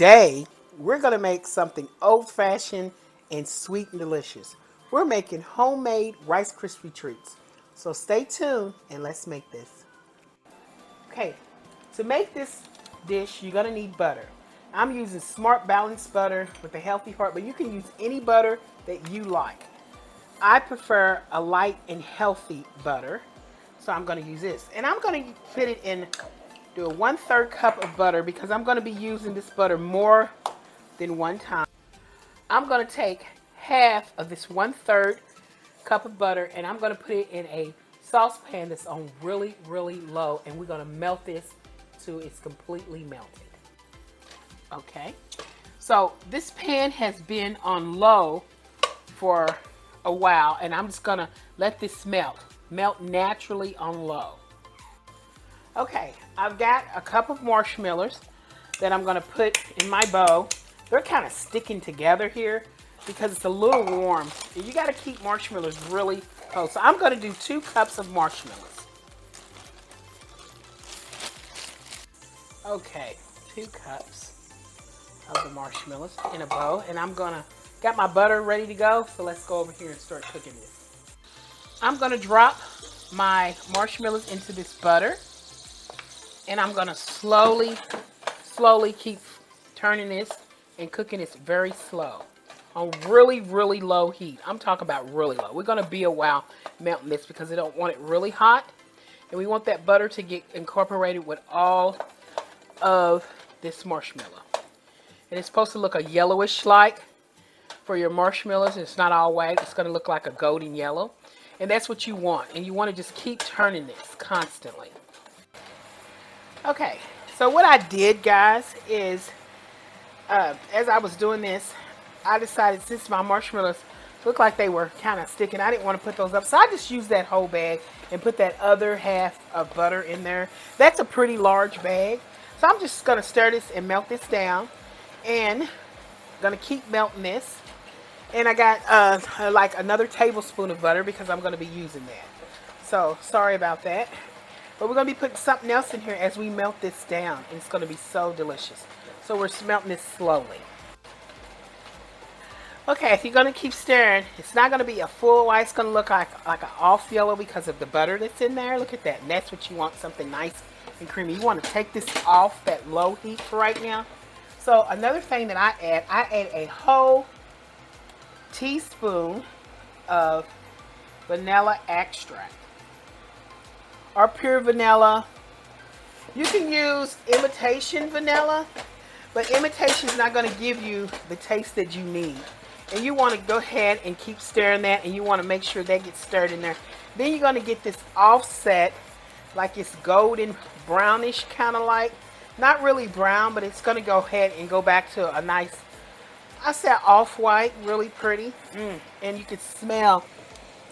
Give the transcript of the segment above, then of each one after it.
today we're going to make something old-fashioned and sweet and delicious. We're making homemade Rice Krispie Treats. So stay tuned and let's make this. Okay, to make this dish, you're going to need butter. I'm using Smart Balanced butter with a healthy heart, but you can use any butter that you like. I prefer a light and healthy butter, so I'm going to use this. And I'm going to fit it in, do a 1/3 cup of butter because I'm going to be using this butter more than one time. I'm going to take half of this 1/3 cup of butter and I'm going to put it in a saucepan that's on really, really low, and we're going to melt this till it's completely melted. Okay, so this pan has been on low for a while, and I'm just going to let this melt naturally on low. Okay, I've got a cup of marshmallows that I'm going to put in my bowl. They're kind of sticking together here because it's a little warm. You got to keep marshmallows really close. So I'm going to do 2 cups of marshmallows. Okay, 2 cups of the marshmallows in a bowl, and I'm going to got my butter ready to go. So let's go over here and start cooking this. I'm going to drop my marshmallows into this butter, and I'm going to slowly keep turning this and cooking this very slow on really, really low heat. I'm talking about really low. We're going to be a while melting this because we don't want it really hot, and we want that butter to get incorporated with all of this marshmallow. And it's supposed to look a yellowish like for your marshmallows. It's not all white. It's going to look like a golden yellow, and that's what you want. And you want to just keep turning this constantly. Okay, so what I did, guys, is as I was doing this, I decided since my marshmallows looked like they were kind of sticking, I didn't want to put those up. So I just used that whole bag and put that other half of butter in there. That's a pretty large bag. So I'm just going to stir this and melt this down. And going to keep melting this. And I got like another tablespoon of butter because I'm going to be using that. So sorry about that. But we're going to be putting something else in here as we melt this down. And it's going to be so delicious. So we're melting this slowly. Okay, if you're going to keep stirring, it's not going to be a full white. It's going to look like an off yellow because of the butter that's in there. Look at that. And that's what you want, something nice and creamy. You want to take this off that low heat for right now. So another thing that I add a whole teaspoon of vanilla extract or pure vanilla. You can use imitation vanilla, but imitation is not going to give you the taste that you need. And you want to go ahead and keep stirring that, and you want to make sure that gets stirred in there. Then you're going to get this offset, like it's golden brownish kind of like. Not really brown, but it's going to go ahead and go back to a nice, I said off-white, really pretty. And you can smell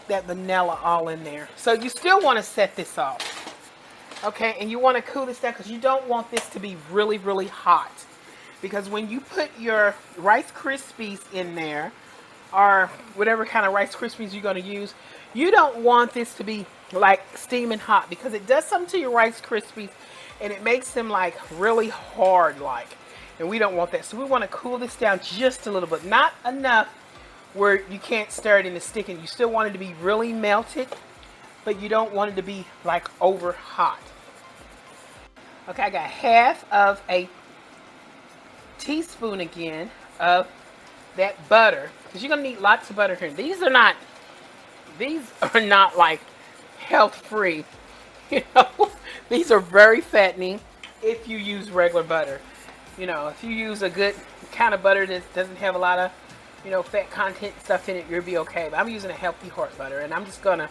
that vanilla all in there. So you still want to set this off. Okay, and you want to cool this down because you don't want this to be really, really hot. Because when you put your Rice Krispies in there, or whatever kind of Rice Krispies you're going to use, you don't want this to be like steaming hot because it does something to your Rice Krispies. And it makes them like really hard like. And we don't want that. So we want to cool this down just a little bit. Not enough where you can't stir it and it's sticking. You still want it to be really melted. But you don't want it to be like over hot. Okay, I got half of a teaspoon again of that butter. Because you're going to need lots of butter here. These are not like health free. You know, these are very fattening if you use regular butter. You know, if you use a good kind of butter that doesn't have a lot of, you know, fat content stuff in it, you'll be okay. But I'm using a healthy heart butter, and I'm just gonna,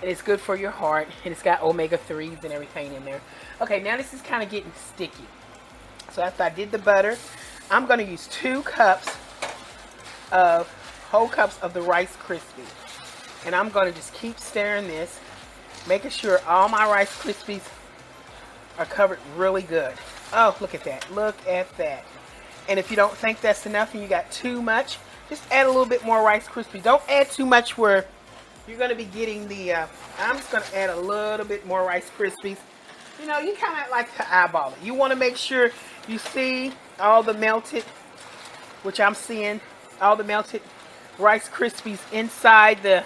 and it's good for your heart, and it's got omega-3s and everything in there. Okay, now this is kind of getting sticky. So after I did the butter, I'm gonna use 2 whole cups of the Rice Krispies, and I'm gonna just keep stirring this, making sure all my Rice Krispies are covered really good. Oh, look at that. Look at that. And if you don't think that's enough and you got too much, just add a little bit more Rice Krispies. Don't add too much where you're going to be getting the, I'm just going to add a little bit more Rice Krispies. You know, you kind of like to eyeball it. You want to make sure You see all the melted, which I'm seeing, all the melted Rice Krispies inside the,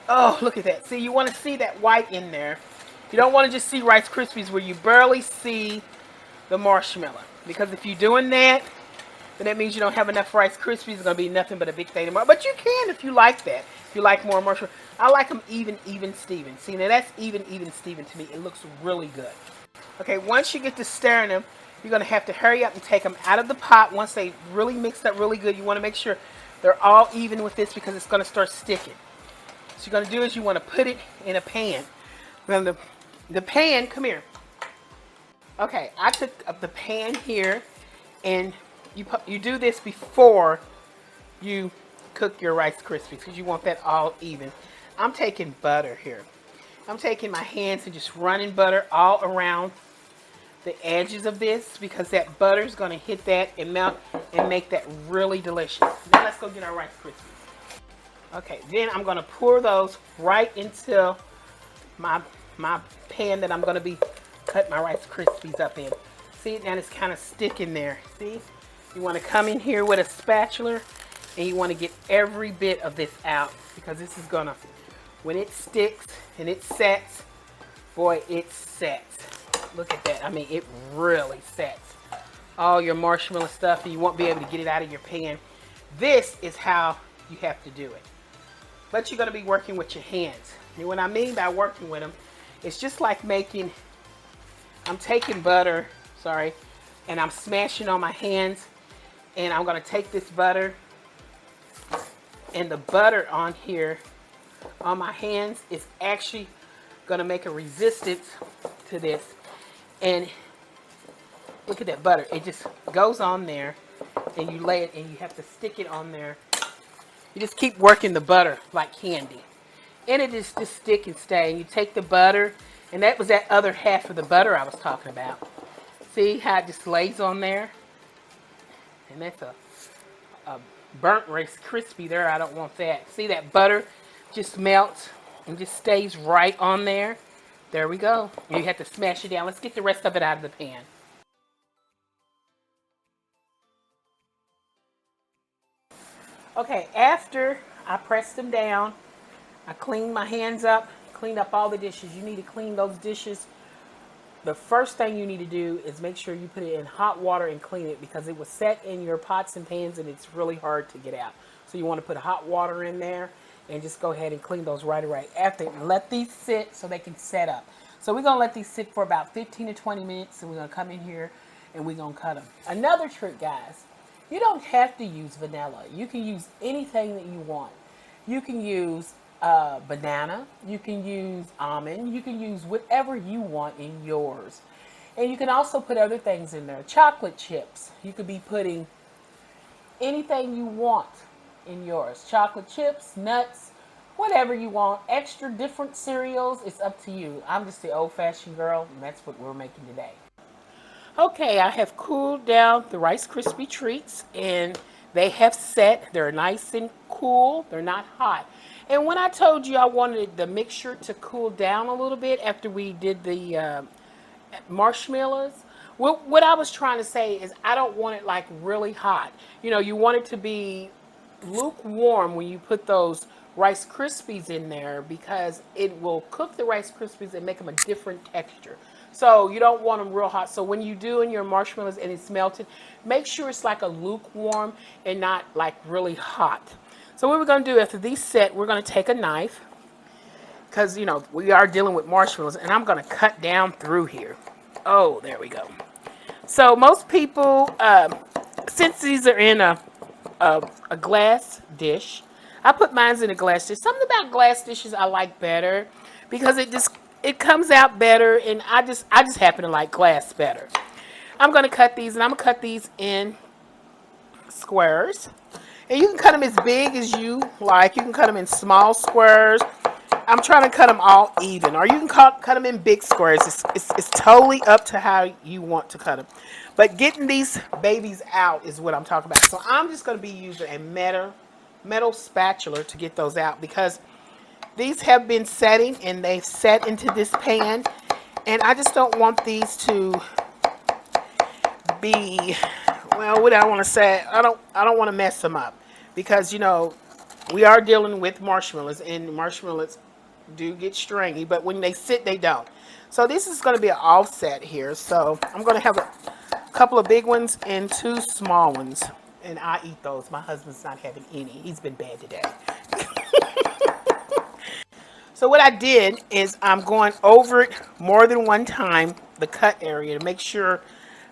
oh, look at that. See, you want to see that white in there. You don't want to just see Rice Krispies where you barely see the marshmallow. Because if you're doing that, then that means you don't have enough Rice Krispies. It's going to be nothing but a big thing tomorrow. But you can if you like that. If you like more marshmallow. I like them even Steven. See, now that's even Steven to me. It looks really good. Okay, once you get to stirring them, you're going to have to hurry up and take them out of the pot. Once they really mix up really good, you want to make sure they're all even with this because it's going to start sticking. So you're going to do is you want to put it in a pan. Then the pan, come here. Okay, I took the pan here, and you do this before you cook your Rice Krispies because you want that all even. I'm taking butter here. I'm taking my hands and just running butter all around the edges of this because that butter is going to hit that and melt and make that really delicious. Now let's go get our Rice Krispies. Okay, then I'm going to pour those right into my pan that I'm going to be cutting my Rice Krispies up in. See, now it's kind of sticking there. See, you want to come in here with a spatula and you want to get every bit of this out because this is going to, when it sticks and it sets, boy, it sets. Look at that. I mean, it really sets all your marshmallow stuff and you won't be able to get it out of your pan. This is how you have to do it. But you're going to be working with your hands. And what I mean by working with them, it's just like making, I'm taking butter, sorry, and I'm smashing on my hands. And I'm going to take this butter and the butter on here on my hands is actually going to make a resistance to this. And look at that butter. It just goes on there and you lay it and you have to stick it on there. You just keep working the butter like candy. And it just stick and stay. And you take the butter, and that was that other half of the butter I was talking about. See how it just lays on there? And that's a burnt Rice Krispie there. I don't want that. See that butter just melts and just stays right on there. There we go. You have to smash it down. Let's get the rest of it out of the pan. Okay, after I pressed them down, I cleaned my hands up, cleaned up all the dishes. You need to clean those dishes. The first thing you need to do is make sure you put it in hot water and clean it because it was set in your pots and pans and it's really hard to get out. So you want to put hot water in there and just go ahead and clean those right away. After, let these sit so they can set up. So we're going to let these sit for about 15 to 20 minutes and we're going to come in here and we're going to cut them. Another trick, guys, you don't have to use vanilla. You can use anything that you want. You can use banana, you can use almond, you can use whatever you want in yours. And you can also put other things in there. Chocolate chips. You could be putting anything you want in yours. Chocolate chips, nuts, whatever you want. Extra different cereals, it's up to you. I'm just the old-fashioned girl, and that's what we're making today. Okay, I have cooled down the Rice Krispie Treats, and they have set. They're nice and cool. They're not hot. And when I told you I wanted the mixture to cool down a little bit after we did the marshmallows, what I was trying to say is I don't want it like really hot. You know, you want it to be lukewarm when you put those Rice Krispies in there because it will cook the Rice Krispies and make them a different texture. So you don't want them real hot. So when you do in your marshmallows and it's melted, make sure it's like a lukewarm and not like really hot. So what we're going to do after these set, we're going to take a knife because, you know, we are dealing with marshmallows and I'm going to cut down through here. Oh, there we go. So most people, since these are in a glass dish, I put mine in a glass dish. Something about glass dishes I like better because it comes out better, and I just happen to like glass better. I'm going to cut these, and I'm going to cut these in squares. And you can cut them as big as you like. You can cut them in small squares. I'm trying to cut them all even, or you can cut them in big squares. It's totally up to how you want to cut them. But getting these babies out is what I'm talking about. So I'm just going to be using a metal spatula to get those out because these have been setting and they've set into this pan, and I just don't want these to be, well, what do I want to say? I don't want to mess them up because, you know, we are dealing with marshmallows, and marshmallows do get stringy, but when they sit, they don't. So this is going to be an offset here. So I'm going to have a couple of big ones and 2 small ones, and I eat those. My husband's not having any. He's been bad today. So what I did is I'm going over it more than one time, the cut area, to make sure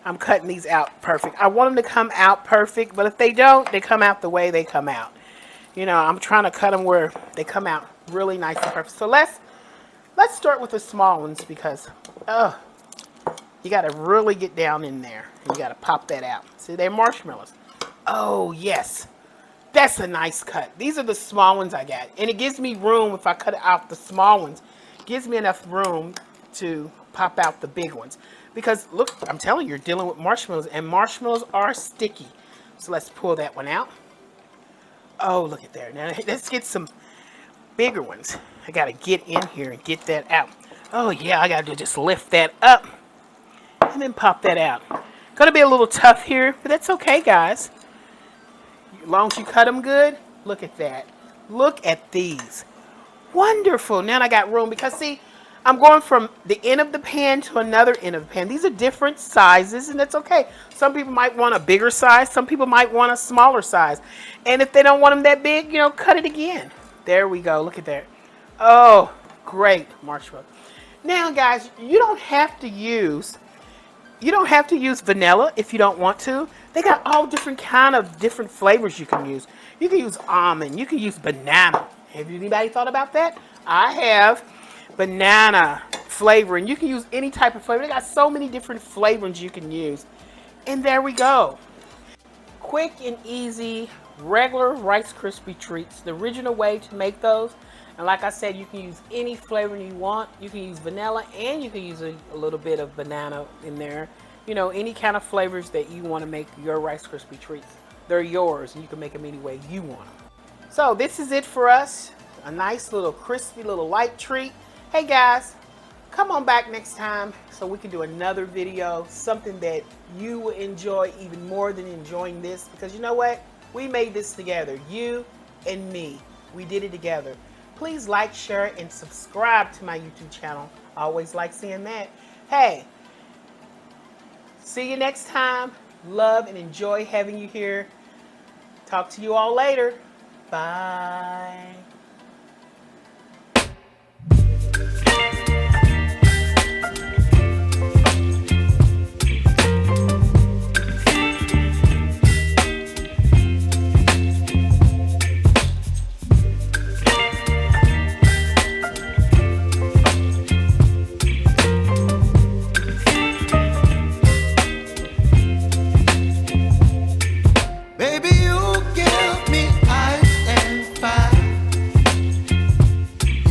I'm cutting these out perfect. I want them to come out perfect, but if they don't, they come out the way they come out. You know, I'm trying to cut them where they come out really nice and perfect. So let's start with the small ones because, you got to really get down in there. You got to pop that out. See, they're marshmallows. Oh, yes. That's a nice cut. These are the small ones I got. And it gives me room, if I cut out the small ones, it gives me enough room to pop out the big ones. Because, look, I'm telling you, you're dealing with marshmallows, and marshmallows are sticky. So let's pull that one out. Oh, look at there. Now, let's get some bigger ones. I got to get in here and get that out. Oh, yeah, I got to just lift that up and then pop that out. Going to be a little tough here, but that's okay, guys. As long as you cut them good, look at that. Look at these. Wonderful. Now I got room because, see, I'm going from the end of the pan to another end of the pan. These are different sizes, and that's okay. Some people might want a bigger size. Some people might want a smaller size. And if they don't want them that big, you know, cut it again. There we go. Look at that. Oh, great marshmallow. Now, guys, you don't have to use vanilla if you don't want to. They got all different different flavors you can use. You can use almond. You can use banana. Have anybody thought about that? I have banana flavor, and you can use any type of flavor. They got so many different flavorings you can use. And there we go. Quick and easy, regular Rice Krispie Treats. The original way to make those. And like I said, you can use any flavor you want. You can use vanilla, and you can use a little bit of banana in there. You know, any kind of flavors that you want to make your Rice Krispie Treats. They're yours, and you can make them any way you want them. So this is it for us. A nice little crispy little light treat. Hey guys, come on back next time so we can do another video. Something that you will enjoy even more than enjoying this. Because you know what? We made this together. You and me. We did it together. Please like, share, and subscribe to my YouTube channel. I always like seeing that. Hey, see you next time. Love and enjoy having you here. Talk to you all later. Bye.